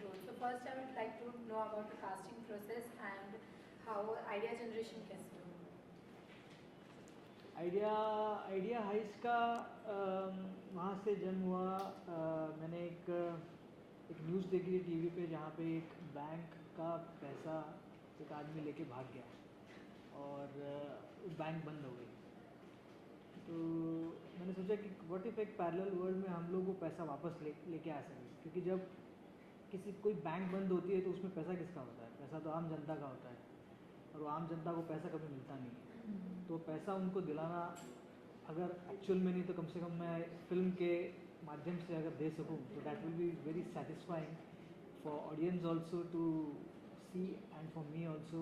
role. So first I would like to know about the casting process and how idea generation कैसे हो. Idea heist का वहाँ से जन्म हुआ. मैंने एक न्यूज़ देखी थी टीवी पे जहाँ पे एक बैंक का पैसा एक आदमी लेके भाग गया और बैंक बंद हो गई. तो मैंने सोचा कि व्हाट इफ़ एक पैरेलल वर्ल्ड में हम लोग वो पैसा वापस लेके आ सकें, क्योंकि जब कोई बैंक बंद होती है तो उसमें पैसा किसका होता है? पैसा तो आम जनता का होता है और वो आम जनता को पैसा कभी मिलता नहीं है. तो पैसा उनको दिलाना अगर एक्चुअल में नहीं तो कम से कम मैं फिल्म के माध्यम से अगर दे सकूं तो that will be very satisfying for audience also to see and for me also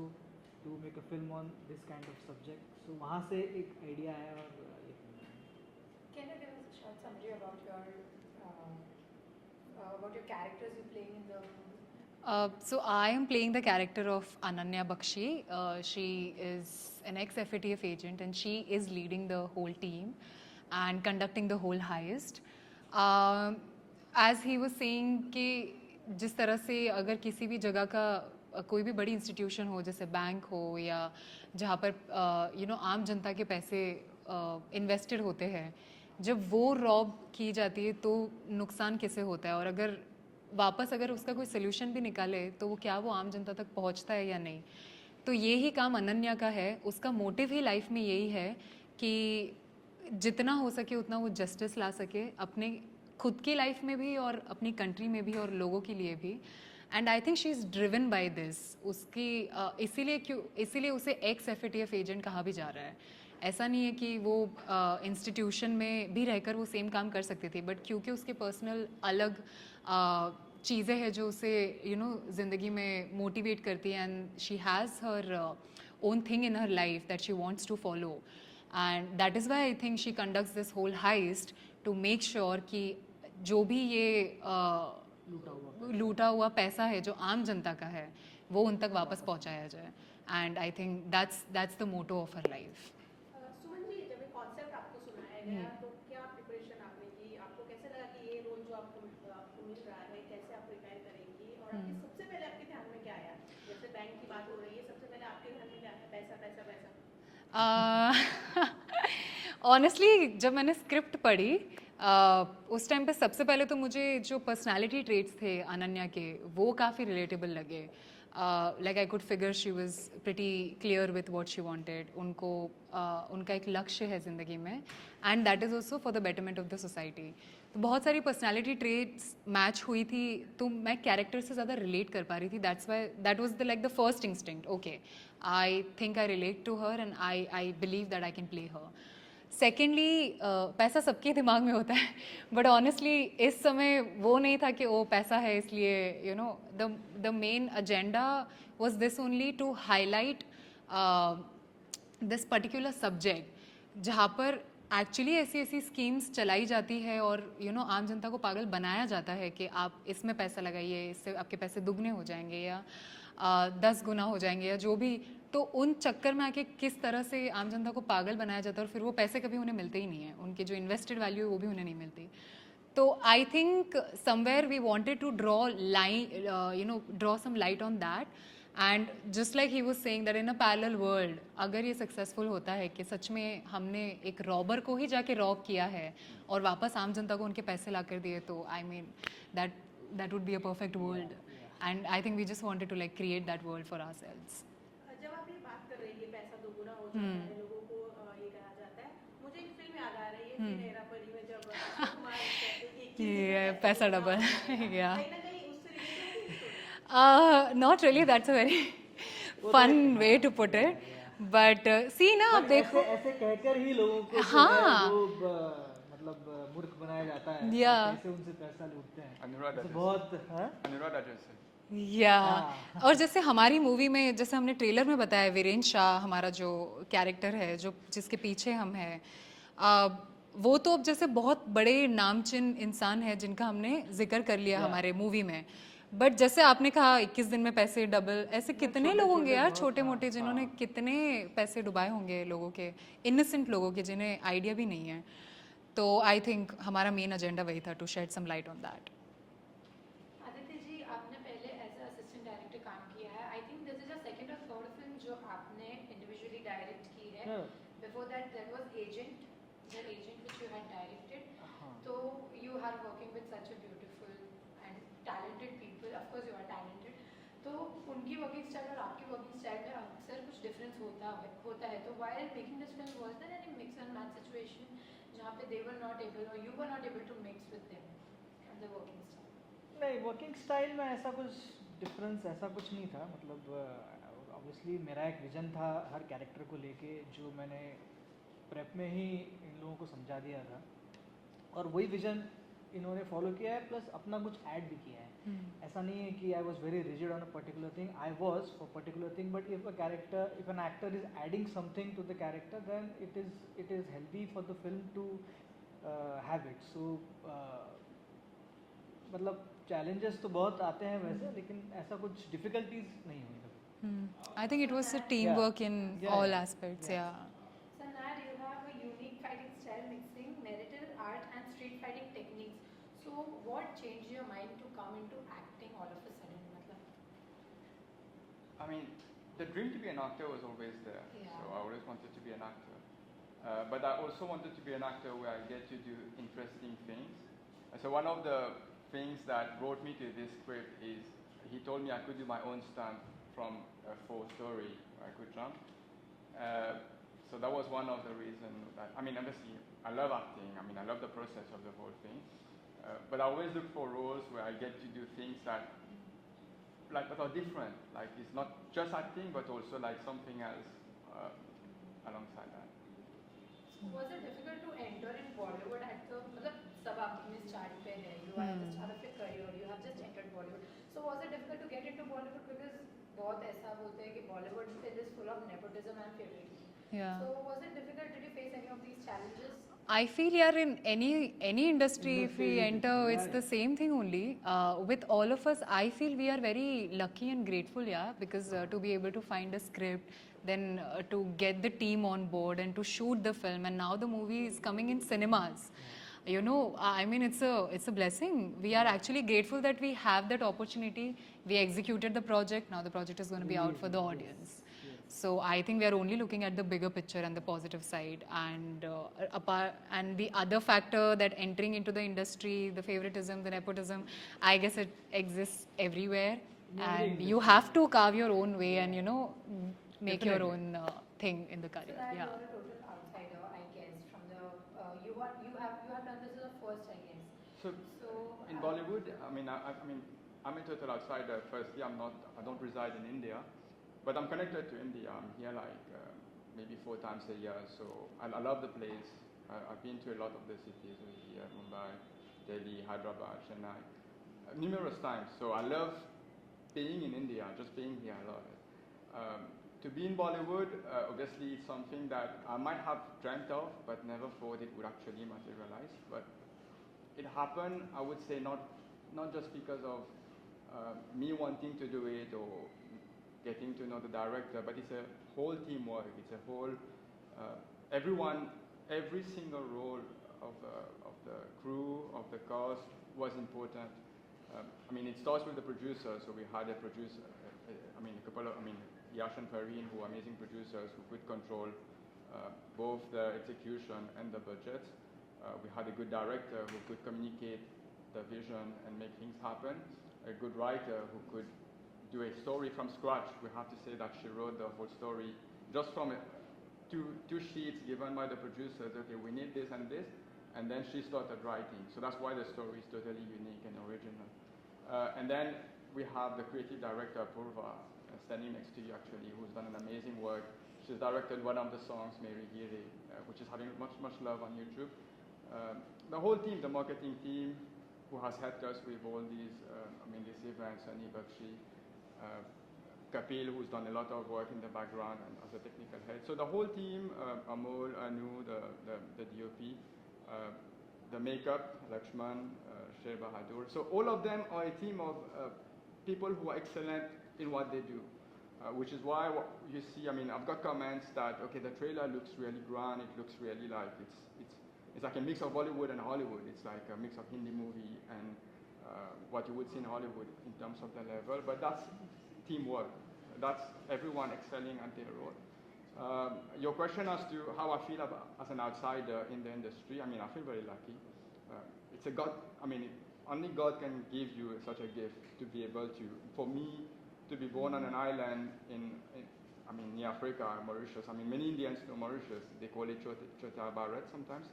to make a film on this kind of subject. So वहाँ से एक आइडिया है और Can you give us a short summary about your characters you're playing in the movie? So I am playing the character of Ananya Bakshi. She is an ex-FATF agent and she is leading the whole team and conducting the whole heist. As he was saying कि जिस तरह से अगर किसी भी जगह का कोई भी बड़ी इंस्टीट्यूशन हो जैसे बैंक हो या जहाँ पर आम जनता के पैसे इन्वेस्टेड होते हैं, जब वो रॉब की जाती है तो नुकसान किसे होता है और अगर वापस अगर उसका कोई सोल्यूशन भी निकाले तो वो क्या वो आम जनता तक पहुंचता है या नहीं. तो ये ही काम अनन्या का है. उसका मोटिव ही लाइफ में यही है कि जितना हो सके उतना वो जस्टिस ला सके अपने खुद की लाइफ में भी और अपनी कंट्री में भी और लोगों के लिए भी. And I think she is driven by this. उसकी इसीलिए उसे एक्स FATF एजेंट कहा भी जा रहा है. ऐसा नहीं है कि वो इंस्टीट्यूशन में भी रहकर वो सेम काम कर सकती थी, बट क्योंकि उसके पर्सनल अलग चीज़ें हैं जो उसे ज़िंदगी में मोटिवेट करती हैं and she has her own thing in her life that she wants to follow and that is why I think she conducts this whole heist to make sure कि जो भी ये लूटा हुआ पैसा है जो आम जनता का है वो उन तक वापस पहुंचाया जाए. And I think that's the motto of her life. Suman ji, जब ये कॉन्सेप्ट आपको सुनाया गया तो क्या प्रिपरेशन आपने की? आपको कैसे लगा कि ये रोल जो आपको मिल रहा है कैसे आप प्रिपेयर करेंगी और आपके सबसे पहले आपके ध्यान में क्या आया? जैसे बैंक की बात हो रही है, सबसे पहले आपके ध्यान में क्या आया? पैसा पैसा पैसा. ऑनेस्टली जब मैंने स्क्रिप्ट पढ़ी उस टाइम पे सबसे पहले तो मुझे जो पर्सनालिटी ट्रेट्स थे अनन्या के वो काफ़ी रिलेटेबल लगे. Like I could figure she was pretty clear with what she wanted. उनका एक लक्ष्य है ज़िंदगी में and that is also for the betterment of the society. तो बहुत सारी पर्सनालिटी ट्रेट्स मैच हुई थी तो मैं कैरेक्टर से ज़्यादा रिलेट कर पा रही थी. That's why that was the like the first instinct. Okay, I think I relate to her and I believe that I can play her. Secondly पैसा सबके दिमाग में होता है बट ऑनेस्टली इस समय वो नहीं था कि वो पैसा है इसलिए the main agenda was this only to highlight this particular subject जहाँ पर एक्चुअली ऐसी स्कीम्स चलाई जाती है और आम जनता को पागल बनाया जाता है कि आप इसमें पैसा लगाइए, इससे आपके पैसे दुगने हो जाएंगे या 10 गुना हो जाएंगे या जो भी. तो उन चक्कर में आके किस तरह से आम जनता को पागल बनाया जाता है और फिर वो पैसे कभी उन्हें मिलते ही नहीं है. उनके जो इन्वेस्टेड वैल्यू है वो भी उन्हें नहीं मिलती. तो I think somewhere we wanted to draw some light on that and just like he was saying that in a parallel world अगर ये सक्सेसफुल होता है कि सच में हमने एक रॉबर को ही जाके रॉब किया है और वापस आम जनता को उनके पैसे ला कर दिए तो I mean that would be a perfect world and I think we just wanted to like create that world for ourselves. जब आप ये बात कर रही है पैसा दोगुना हो जाता है, लोगों को ये कहा जाता है, मुझे एक फिल्म याद आ रही है फिर हेरा फेरी में जब अक्षय कुमार कहते हैं कि पैसा डबल या कहीं ना कहीं उससे रिलेटेड है story. Not really. That's a very fun way to put it but see ना आप देखो ऐसे कहकर ही लोगों को हाँ. मतलब मूर्ख बनाया जाता है. या कैसे उनसे पैसा लूटते हैं. अनुराधा बहुत अनुराधा जैसे या और जैसे हमारी मूवी में जैसे हमने ट्रेलर में बताया वीरेंद्र शाह हमारा जो कैरेक्टर है जो जिसके पीछे हम हैं वो तो अब जैसे बहुत बड़े नामचीन इंसान है जिनका हमने जिक्र कर लिया हमारे मूवी में. बट जैसे आपने कहा 21 दिन में पैसे डबल, ऐसे कितने लोग होंगे यार छोटे मोटे जिन्होंने कितने पैसे डुबाए होंगे लोगों के, इनोसेंट लोगों के जिन्हें आइडिया भी नहीं है. तो आई थिंक हमारा मेन एजेंडा वही था to shed some light on that. Aditya ji, आपने है. Yeah. Before that there was Agent, the Agent which you had directed. हाँ. So you are working with such a beautiful and talented people. Of course you are talented. तो उनकी working style और आपकी working style में अक्सर कुछ difference होता है. तो while making this film was there any mix and match situation जहाँ पे they were not able or you were not able to mix with them and the working style? नहीं, working style में ऐसा कुछ difference ऐसा कुछ नहीं था. मतलब ऑब्वियसली मेरा एक विजन था हर कैरेक्टर को लेके जो मैंने प्रेप में ही इन लोगों को समझा दिया था और वही विजन इन्होंने फॉलो किया है प्लस अपना कुछ ऐड भी किया है. ऐसा नहीं है कि I was very rigid on a particular thing. I was for particular thing but if an actor is adding something to the character then it is healthy for the film to have it. So मतलब challenges तो बहुत आते हैं वैसे लेकिन ऐसा कुछ difficulties नहीं हुई कभी. I think it was a teamwork in Yeah, all yeah. aspects. Yeah. Yeah. So now you have a unique fighting style mixing narrative art and street fighting techniques. So what changed your mind to come into acting all of a sudden? मतलब I mean, the dream to be an actor was always there. Yeah. So I always wanted to be an actor. But I also wanted to be an actor where I get to do interesting things. So one of the things that brought me to this script is he told me I could do my own stunt from a full story. I could jump. So that was one of the reasons that, I mean, obviously, I love acting. I mean, I love the process of the whole thing. But I always look for roles where I get to do things that are different. Like, it's not just acting, but also like something else alongside that. was it difficult to enter in Bollywood at the मतलब सब आप में start पे है. You are at the start of your career. You have just entered Bollywood. So was it difficult to get into Bollywood because बहुत ऐसा बोलते हैं कि Bollywood is full of nepotism and favoritism. Yeah. So was it difficult? Did you face any of these challenges? I feel yeah, in any industry, if we Industry, enter, it's yeah. the same thing only. With all of us, I feel we are very lucky and grateful, yeah, because to be able to find a script, then to get the team on board and to shoot the film, and now the movie is coming in cinemas. You know, I mean, it's a blessing. We are actually grateful that we have that opportunity. We executed the project. Now the project is going to be out for the audience. So I think we are only looking at the bigger picture and the positive side, and and the other factor that entering into the industry, the favoritism, the nepotism, I guess it exists everywhere, and you have to carve your own way and make your own thing in the So career. that Yeah. you are a total outsider, I guess. From the you have done this as a first, I guess. So in Bollywood, I mean, I'm a total outsider. Firstly, I don't reside in India, but I'm connected to India. I'm here like maybe 4 times a year, so I love the place. I've been to a lot of the cities over here, Mumbai, Delhi, Hyderabad, Chennai, numerous times. So I love being in India, just being here, I love it. To be in Bollywood, obviously it's something that I might have dreamt of, but never thought it would actually materialize. But it happened, I would say, not just because of me wanting to do it or getting to know the director, but it's a whole teamwork. It's a whole, every single role of the crew, of the cast was important. I mean, it starts with the producer, so we had a producer, Yash and Fareen, who are amazing producers who could control both the execution and the budget. We had a good director who could communicate the vision and make things happen. A good writer who could do a story from scratch. We have to say that she wrote the whole story just from two sheets given by the producers. Okay, we need this, and then she started writing. So that's why the story is totally unique and original. And then we have the creative director, Purva, standing next to you actually, who's done an amazing work. She's directed one of the songs, Meri Giri, which is having much love on YouTube. The whole team, the marketing team, who has helped us with all these events, Sunny Bakshi, Kapil, who's done a lot of work in the background and as a technical head. So the whole team, Amol, Anu, the DOP, the makeup, Lakshman, Sher Bahadur. So all of them are a team of people who are excellent in what they do. Which is why you see, I've got comments that, okay, the trailer looks really grand, it looks really like, it's like a mix of Bollywood and Hollywood. It's like a mix of Hindi movie and what you would see in Hollywood in terms of the level, but that's teamwork. That's everyone excelling at their role. Your question as to how I feel about, as an outsider in the industry, I mean, I feel very lucky. It's a God, I mean, only God can give you such a gift to be able to, for me, to be born on an island I mean, near Africa, Mauritius. I mean, many Indians know Mauritius. They call it Chota Bharat sometimes.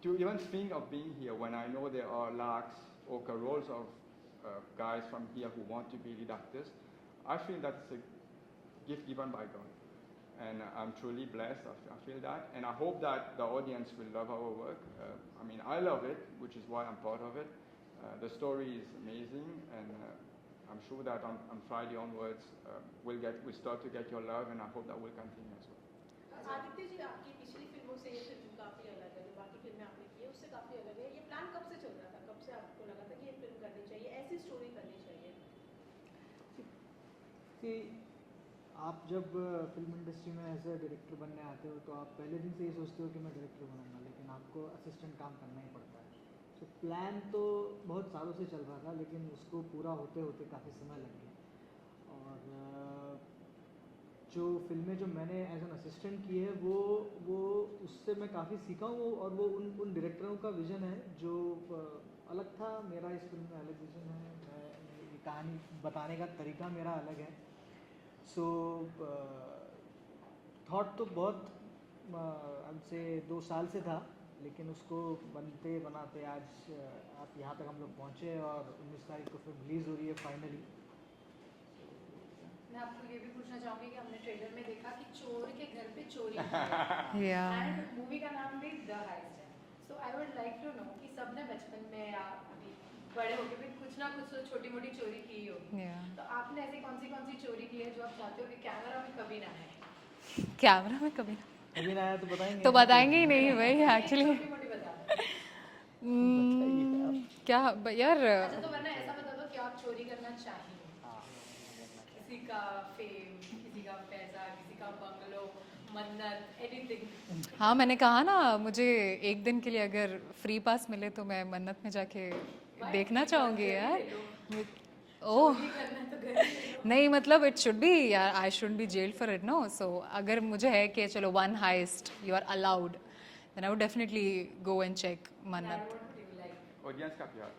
To even think of being here when I know there are lakhs or crores of guys from here who want to be lead actors, I feel that's a gift given by God. And I'm truly blessed, I feel that. And I hope that the audience will love our work. I mean, I love it, which is why I'm part of it. The story is amazing, and I'm sure that on Friday onwards, we'll start to get your love, and I hope that will continue as well. Aditya ji, आपकी पिछली फिल्मों से ये film काफ़ी अलग है, जो बाकी फिल्में आपने की है उससे काफ़ी अलग है। ये प्लान कब से चल रहा था? कब से आपको लगा था कि ये फिल्म करनी चाहिए, ऐसी स्टोरी करनी चाहिए? कि आप जब फिल्म इंडस्ट्री में एज ए डायरेक्टर बनने आते हो तो आप पहले दिन से ये सोचते हो कि मैं डायरेक्टर बनूंगा, लेकिन आपको असिस्टेंट काम करना ही पड़ता है। तो प्लान तो बहुत सालों से चल रहा था, लेकिन उसको पूरा होते होते काफ़ी समय लग गया। और जो फिल्में जो मैंने एज एन असिस्टेंट की है वो उससे मैं काफ़ी सीखा हूँ, और वो उन डायरेक्टरों का विज़न है जो अलग था। मेरा इस फिल्म में अलग विज़न है, ये कहानी बताने का तरीका मेरा अलग है। सो थॉट तो बहुत हमसे 2 साल से था, लेकिन उसको बनते बनाते आज आप यहाँ तक हम लोग पहुँचे, और 19 तारीख को फिल्म रिलीज़ हो रही है फाइनली। मैं आपको ये भी पूछना चाहूँगी कि हमने ट्रेलर में देखा कि चोर के घर पे चोरी की है एंड मूवी का नाम भी द हाइस्ट है। So I would like to know कि सबने बचपन में या अभी बड़े होके भी कुछ ना कुछ तो छोटी मोटी चोरी की होगी। तो आपने ऐसी कौन सी चोरी की है जो आप चाहते हो कि कैमरा में कभी ना आए? कैमरा में कभी अभी ना आया तो बताएंगे? तो बताएंगे ही नहीं भाई, एक्चुअली छोटी मोटी बता दो। क्या यार। अच्छा, तो वरना ऐसा बता दो कि आप चोरी करना चाहिए। किसी का फेम, किसी का पैसा, किसी का बंगलो, मन्नत, एनीथिंग। हाँ, मैंने कहा ना, मुझे एक दिन के लिए अगर फ्री पास मिले तो मैं मन्नत में जाके देखना चाहूँगी यार। ओह नहीं, मतलब इट शुड बी यार, I should be jailed for it, no. So अगर मुझे है कि चलो one heist you are allowed, then I would definitely go and check Mannat. Audience का प्यार।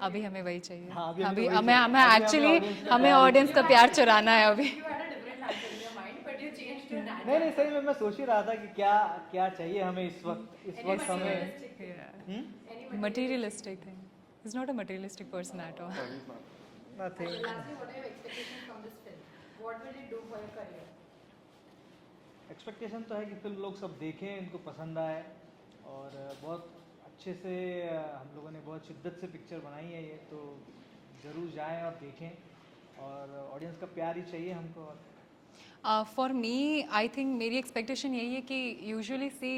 अभी हमें वही चाहिए। हाँ, अभी हमें एक्चुअली हमें ऑडियंस का प्यार चुराना है अभी। नहीं, सही में मैं सोच ही रहा था कि क्या चाहिए हमें इस वक्त हमें Materialistic thing. He's not a materialistic person at all. nothing. Lastly, what are your expectations from this film? What will it do for your career? Expectation तो है कि फिल्म लोग सब देखें, इनको पसंद आए, और बहुत अच्छे से हम लोगों ने बहुत शिद्दत से पिक्चर बनाई है ये, तो ज़रूर जाएं और देखें, और ऑडियंस का प्यार ही चाहिए हमको। फॉर मी आई थिंक मेरी एक्सपेक्टेशन यही है कि यूजुअली सी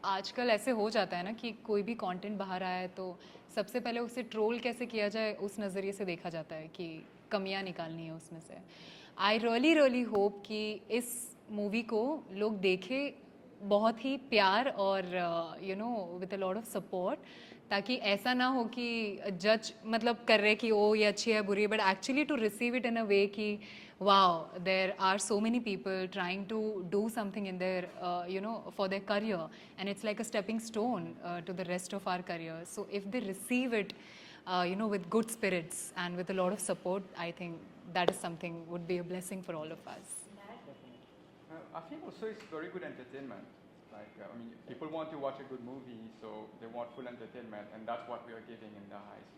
आजकल ऐसे हो जाता है ना कि कोई भी कंटेंट बाहर आया है तो सबसे पहले उसे ट्रोल कैसे किया जाए उस नज़रिए से देखा जाता है कि कमियां निकालनी है उसमें से। आई रियली होप कि इस मूवी को लोग देखें बहुत ही प्यार और you know with a lot of support, ताकि ऐसा ना हो कि जज मतलब कर रहे कि ओ ये अच्छी है बुरी है, but actually to receive it in a way कि wow, there are so many people trying to do something in their you know, for their career, and it's like a stepping stone to the rest of our career. So if they receive it you know, with good spirits and with a lot of support, I think that is something would be a blessing for all of us. I think also it's very good entertainment. Like I mean, people want to watch a good movie, so they want full entertainment, and that's what we are giving in The Heist.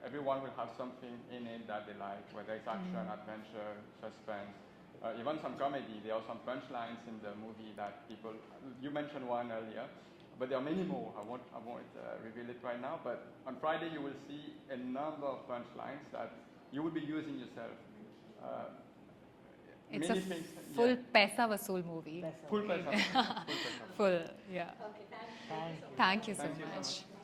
Everyone will have something in it that they like, whether it's action, adventure, suspense, even some comedy. There are some punchlines in the movie that people, you mentioned one earlier, but there are many more. I won't reveal it right now, but on Friday you will see a number of punchlines that you will be using yourself. It's many a things, full yeah. paisa vasool movie. Full paisa. Full, yeah. Okay, Thank you so Thank you so much. much.